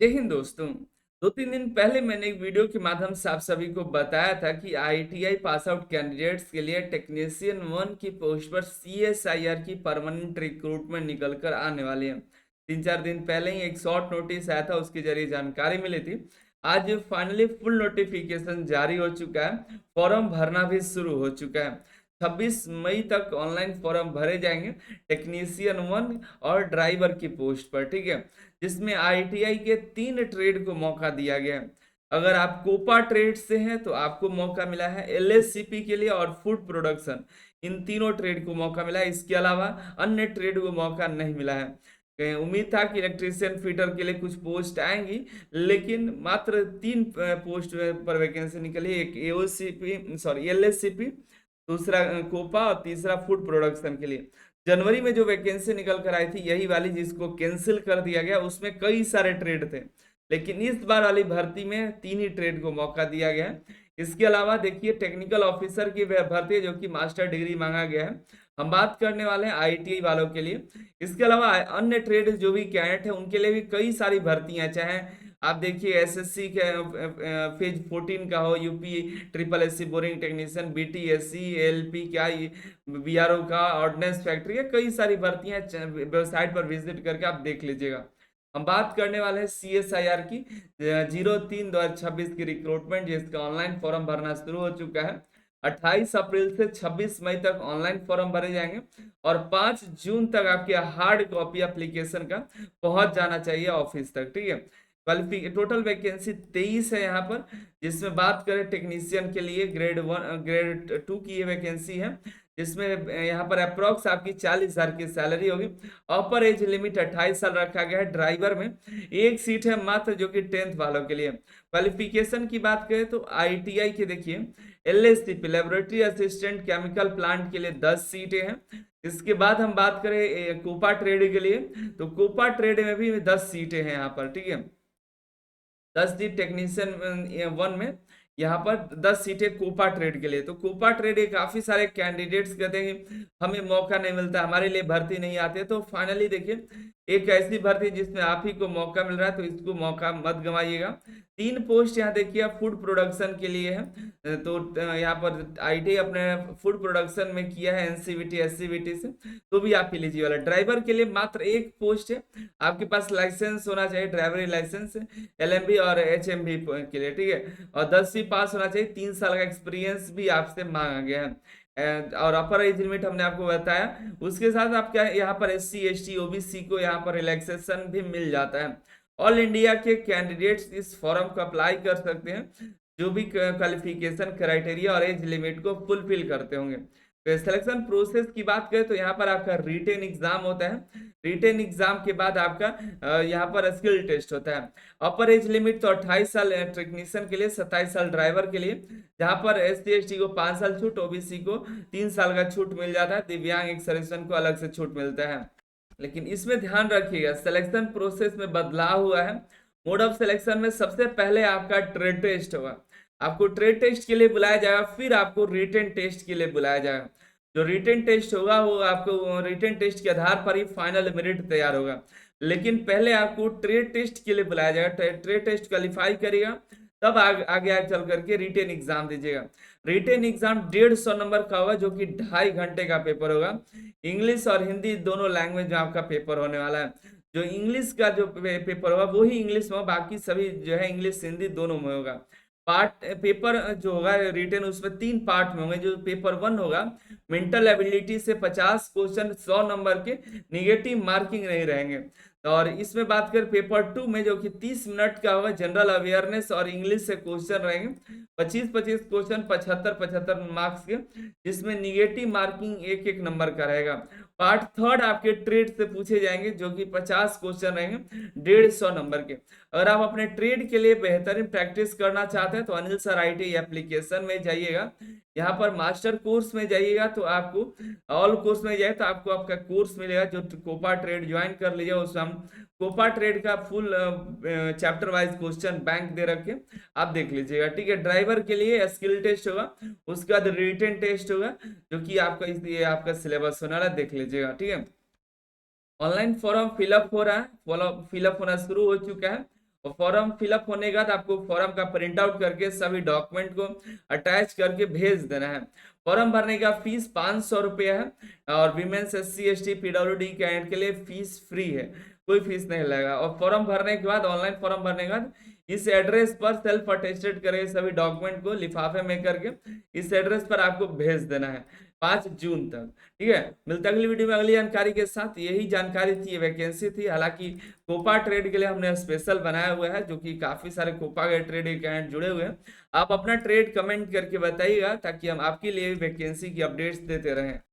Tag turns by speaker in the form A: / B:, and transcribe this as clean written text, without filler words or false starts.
A: जय हिंद दोस्तों। 2-3 दिन पहले मैंने एक वीडियो के माध्यम से आप सभी को बताया था कि आईटीआई पास आउट कैंडिडेट्स के लिए टेक्नीशियन 1 की पोस्ट पर सीएसआईआर की परमानेंट रिक्रूटमेंट निकल कर आने वाली है। 3-4 दिन पहले ही एक शॉर्ट नोटिस आया था, उसके जरिए जानकारी मिली थी। आज फाइनली फुल नोटिफिकेशन जारी हो चुका है, फॉर्म भरना भी शुरू हो चुका है। 26 मई तक ऑनलाइन फॉर्म भरे जाएंगे टेक्नीशियन 1 और ड्राइवर की पोस्ट पर, ठीक है। जिसमें आईटीआई के 3 ट्रेड को मौका दिया गया है। अगर आप कोपा ट्रेड से हैं तो आपको मौका मिला है एलएससीपी के लिए और फूड प्रोडक्शन, इन तीनों ट्रेड को मौका मिला है। इसके अलावा अन्य ट्रेड को मौका नहीं मिला है। उम्मीद था कि इलेक्ट्रीशियन फिटर के लिए कुछ पोस्ट आएंगी, लेकिन मात्र 3 पोस्ट पर वैकेंसी निकली। एक एओसीपी सॉरी एलएससीपी, दूसरा कोपा और तीसरा फूड प्रोडक्शन के लिए। जनवरी में जो वैकेंसी निकल कर आई थी यही वाली, जिसको कैंसिल कर दिया गया, उसमें कई सारे ट्रेड थे, लेकिन इस बार वाली भर्ती में 3 ही ट्रेड को मौका दिया गया है। इसके अलावा देखिए टेक्निकल ऑफिसर की भर्ती है, जो कि मास्टर डिग्री मांगा गया है। हम बात करने वाले हैं आईटीआई वालों के लिए। इसके अलावा अन्य ट्रेड जो भी कैडेट है उनके लिए भी कई सारी भर्तियां, चाहे आप देखिए एसएससी के फेज 14 का हो, UP triple SC boring technician, BTSC, LP क्या, बीआरओ का, ऑर्डिनेंस फैक्ट्री है, कई सारी भर्तियां वेबसाइट पर विजिट करके आप देख लीजिएगा। हम बात करने वाले हैं सीएसआईआर की 03/2026 की रिक्रूटमेंट, जिसका ऑनलाइन फॉर्म भरना शुरू हो चुका है। 28 अप्रैल से 26 मई तक ऑनलाइन फॉर्म भरे जाएंगे और 5 जून तक आपके हार्ड कॉपी एप्लीकेशन का पहुंच जाना चाहिए ऑफिस तक, ठीक है। टोटल वैकेंसी 23 है यहाँ पर, जिसमें बात करें टेक्नीशियन के लिए ग्रेड 2 की ये वैकेंसी है, जिसमें यहाँ पर अप्रोक्स आपकी 40,000 की सैलरी होगी। अपर एज लिमिट 28 साल रखा गया है। ड्राइवर में एक सीट है मात्र, जो कि 10th वालों के लिए। क्वालिफिकेशन की बात करें तो आईटीआई के देखिए एलएससीपी लेबोरेटरी असिस्टेंट केमिकल प्लांट के लिए 10 सीटें हैं। इसके बाद हम बात करें कोपा ट्रेड के लिए, तो कोपा ट्रेड में भी 10 सीटें हैं यहाँ पर, ठीक है। 10 सीट टेक्नीशियन 1 में, यहाँ पर 10 सीटें कोपा ट्रेड के लिए। तो कोपा ट्रेड के काफी सारे कैंडिडेट्स कहते हैं कि हमें मौका नहीं मिलता, हमारे लिए भर्ती नहीं आती। तो फाइनली देखिए एक ऐसी भर्ती जिसमें आप ही को मौका मिल रहा है, तो इसको मौका मत गंवाइएगा। 3 पोस्ट यहाँ देखिए फूड प्रोडक्शन के लिए है। तो यहाँ पर आईटी अपने फूड प्रोडक्शन में किया है एनसीवीटी एससीवीटी से, तो भी आप एलिजिबल है। ड्राइवर के लिए मात्र एक पोस्ट है, आपके पास लाइसेंस होना चाहिए, ड्राइवरी लाइसेंस एलएमबी और एचएमबी के लिए, ठीक है। और 10वीं पास होना चाहिए, 3 साल का एक्सपीरियंस भी आपसे मांगा गया है। और अपर एज लिमिट हमने आपको बताया। उसके साथ आप क्या यहाँ पर एससी एसटी ओबीसी को यहाँ पर रिलैक्सेशन भी मिल जाता है। ऑल इंडिया के कैंडिडेट्स इस फॉर्म को अप्लाई कर सकते हैं, जो भी क्वालिफिकेशन क्राइटेरिया और एज लिमिट को फुलफिल करते होंगे। तो सिलेक्शन प्रोसेस की बात करें तो यहाँ पर आपका रिटेन एग्जाम होता है। रिटेन एग्जाम के बाद आपका यहाँ पर स्किल टेस्ट होता है। अपर एज लिमिट तो 28 साल टेक्नीशियन के लिए, 27 साल ड्राइवर के लिए, जहां पर एससी एसटी को 5 साल छूट, ओबीसी को 3 साल का छूट मिल जाता है, दिव्यांग एक सर्वेक्षण को अलग से छूट मिलता है। लेकिन इसमें ध्यान रखिएगा सिलेक्शन प्रोसेस में बदलाव हुआ है। मोड ऑफ सिलेक्शन में सबसे पहले आपका ट्रेड टेस्ट होगा, आपको ट्रेड टेस्ट के लिए बुलाया जाएगा, फिर आपको रिटेन टेस्ट के लिए बुलाया जाएगा। जो रिटेन टेस्ट होगा वो आपको रिटेन टेस्ट के आधार पर ही फाइनल मेरिट तैयार होगा, लेकिन पहले आपको ट्रेड टेस्ट के लिए बुलाया जाएगा। ट्रेड टेस्ट क्वालिफाई करेगा तब आगे चल करके रिटेन एग्जाम दीजिएगा। रिटेन एग्जाम 150 नंबर का होगा, जो कि 2.5 घंटे का पेपर होगा। इंग्लिश और हिंदी दोनों लैंग्वेज में आपका पेपर होने वाला है। जो इंग्लिश का जो पेपर होगा वो ही इंग्लिश में होगा, बाकी सभी जो है इंग्लिश हिंदी दोनों में होगा। पार्ट पेपर जो होगा रिटेन, उसमें 3 पार्ट में होंगे। जो पेपर 1 होगा, मेंटल एबिलिटी से 50 क्वेश्चन 100 नंबर के, निगेटिव मार्किंग नहीं रहेंगे। और इसमें बात करें पेपर 2 में, जो कि 30 मिनट का होगा, जनरल अवेयरनेस और इंग्लिश से क्वेश्चन रहेंगे। 25-25 क्वेश्चन 75-75 मार्क्स के, जिसमें निगेटिव मार्किंग 1-1 नंबर का रहेगा। पार्ट 3 आपके ट्रेड से पूछे जाएंगे, जो कि 50 क्वेश्चन रहेंगे, 150 नंबर के। अगर आप अपने ट्रेड के लिए बेहतरीन प्रैक्टिस करना चाहते हैं तो अनिल सर आईटी एप्लीकेशन में जाइएगा। यहाँ पर मास्टर कोर्स में जाइएगा तो आपको, ऑल कोर्स में जाए तो आपको आपका कोर्स मिलेगा, जो कोपा ट्रेड ज्वाइन कर लीजिए। उसमें हम कोपा ट्रेड का full chapter wise question bank दे रखे, आप देख लीजिएगा, ठीक है। ड्राइवर के लिए स्किल टेस्ट होगा, उसके बाद रिटन टेस्ट होगा, जो कि आपका इसलिए आपका सिलेबस होने वाला, देख लीजिएगा, ठीक है। ऑनलाइन फॉर्म फिलअप हो रहा है, फिलअप होना शुरू हो चुका है। और फॉर्म फिलअप होने के बाद आपको फॉर्म का प्रिंट आउट करके सभी डॉक्यूमेंट को अटैच करके भेज देना है। फॉर्म भरने का फीस 500 रुपये है, और women's SC ST PWD candidate के लिए फीस फ्री है, कोई फीस नहीं लगेगा। और फॉर्म भरने के बाद, ऑनलाइन फॉर्म भरने के बाद इस एड्रेस पर सेल्फ अटेस्टेड करके सभी डॉक्यूमेंट को लिफाफे में करके इस एड्रेस पर आपको भेज देना है 5 जून तक। ठीक है, मिलता है अगली वीडियो में अगली जानकारी के साथ। यही जानकारी थी, वैकेंसी थी। हालांकि कोपा ट्रेड के लिए हमने स्पेशल बनाया हुआ है, जो कि काफी सारे कोपा के ट्रेड कैंडिडेट जुड़े हुए हैं। आप अपना ट्रेड कमेंट करके बताइएगा, ताकि हम आपके लिए वैकेंसी की अपडेट्स देते रहें।